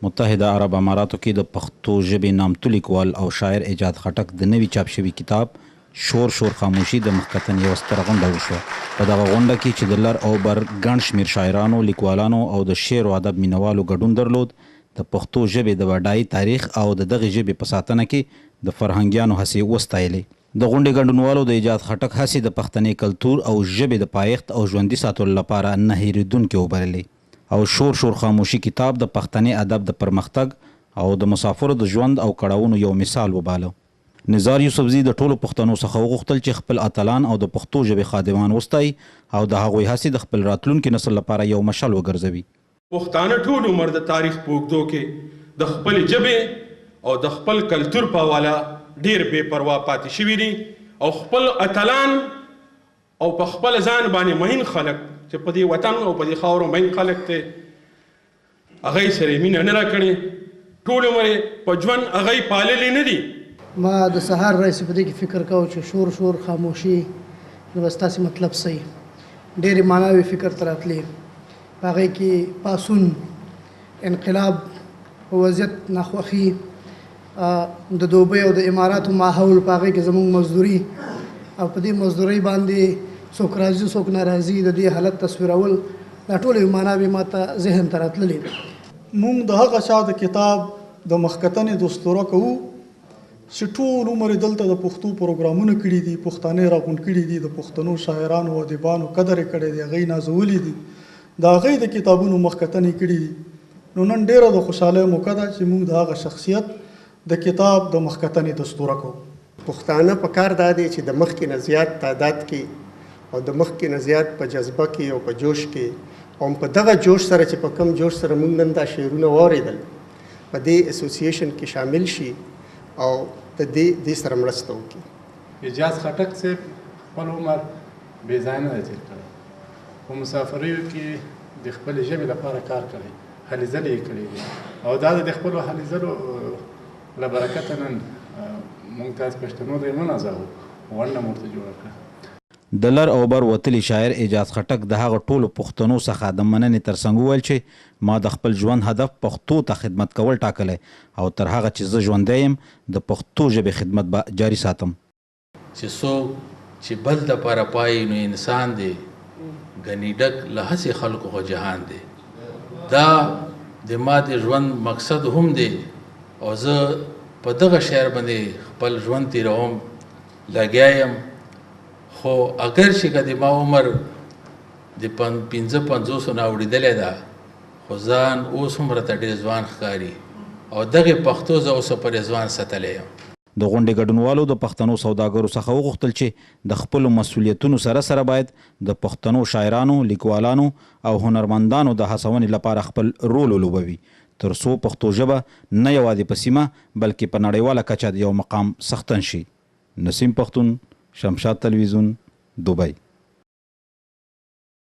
متحده عرب اماراتو کې د پښتو ژبې نامتو لیکوال او شاعر ایجاد خټک د نوي چاپ شوي کتاب شور شور خاموشي د مخکتن یوه ستره غونډه وشوه. په دغه غونډه کې چې د لر او بر ګڼ شمېر شاعرانو، لیکوالانو او د شعر و ادب مینوالو ګډون درلود، د پښتو ژبې د بډایي تاریخ او د دغې ژبې په ساتنه کې د فرهنګیانو هڅې وستایلې. د غونډې ګډونوالو د ایجاد خټک هڅې د پښتني کلتور او ژبې د پایښت او ژوندي ساتلو لپاره نه هېرېدونکې وبللې. او شور شور خاموشي کتاب د پښتني ادب د پرمختګ او د مسافرو د ژوند او کړاوونو یو مثال وباله. نزار یوسفزي د ټولو پښتنو څخه وغوښتل چې خپل اتلان او د پښتو ژبې خادمان وستایي او د هغوی هڅې د خپل راتلونکي نسل لپاره یو مشعل وګرځوي. پښتانه ټول عمر د تاریخ په اوږدو کې د خپل ژبې او د خپل کلتور په حواله ډېر بې پروا پاتې شوي دي او خپل اتلان او په خپل ځان باندې مهین خلک چې په دې وطن او په دې خاورو مهین خلک ته هغوی سره یې مینه نه راکړې، ټول عمر یې په ژوند هغوی پاللې نه دي. ما د سهار راهیسې په دې کې فکر کوو چې شور شور خاموشي نو بس تاسې مطلب صحیح ډېرې معناوې فکر ته راتلې. په هغې کې پاڅون، انقلاب، وضعیت، ناخوښي، د دوبۍ او د اماراتو ماحول، په هغې کې زموږ مزدوري او په دې مزدورۍ باندې څوک راځي څوک ناراضي، د دې حالت تصویرول، دا ټولې معناوې ما ته ذهن ته راتللې. موږ د هغه چا د کتاب د مخکتنې دستوره کوو چې ټول عمر دلته د پښتو پروګرامونه کړي دي، پښتانه راغونډ کړي دي، د پښتنو شاعرانو او ادیبانو قدر یې کړی دی، هغوی نازولي دي، د هغوی د کتابونو مخکتنې کړي دي. نو نن ډېره د خوشحالۍ موقع ده چې موږ د هغه شخصیت د کتاب د مخکتنې دستوره کوو. پښتانه په کار دا دی چې د مخکې نه زیات تعداد کې او د مخکې نه زیات په جذبه کې او په جوش کې او په دغه جوش سره چې په کم جوش سره موږ نن دا شعرونه واورېدل په دې اسوسییشن کې شامل شي او د دې سره مرسته وکړي. اجاز خټک صاحب خپل عمر بې ځایه نه دی تېر کړی، په مسافریو کې د خپلې ژبې لپاره کار کړی، هلې ځلې یې کړي دي او دا د خپلو هلې ځلو له برکته نن موږ تاسې پښتنو ته یې ونازوو، غونډه مو ورته جوړه کړه. د لر او بر وتلي شاعر ایجاد خټک د هغه ټولو پښتنو څخه د مننې ترڅنګ وویل چې ما د خپل ژوند هدف پښتو ته خدمت کول ټاکلی او تر هغه چې زه ژوندی یم د پښتو ژبې خدمت به جاري ساتم. چې څوک چې بل دپاره پایي نو انسان دی، ګنې ډک له هسې خلکو خو جهان دی. دا د ما د ژوند مقصد هم دی او زه په دغه شعر باندې خپل ژوند تېروم، لګیا یم. خو اگر چې که د ما عمر د 55 نه اوړېدلی ده خو ځان اوس هم راته ډېر ځوان ښکاري او دغې پښتو زه اوسه پرې ځوان ساتلی یم. د غونډې ګډونوالو د پښتنو سوداګرو څخه وغوښتل چې د خپلو مسؤلیتونو سره سره باید د پښتنو شاعرانو، لیکوالانو او هنرمندانو د هڅونې لپاره خپل رول ولوبوي تر څو پښتو ژبه نه یوازې په سیمه بلکې په نړیواله کچه د یو مقام څښتن شي. نسیم پښتون، شمشاد تلویزیون، دوبۍ.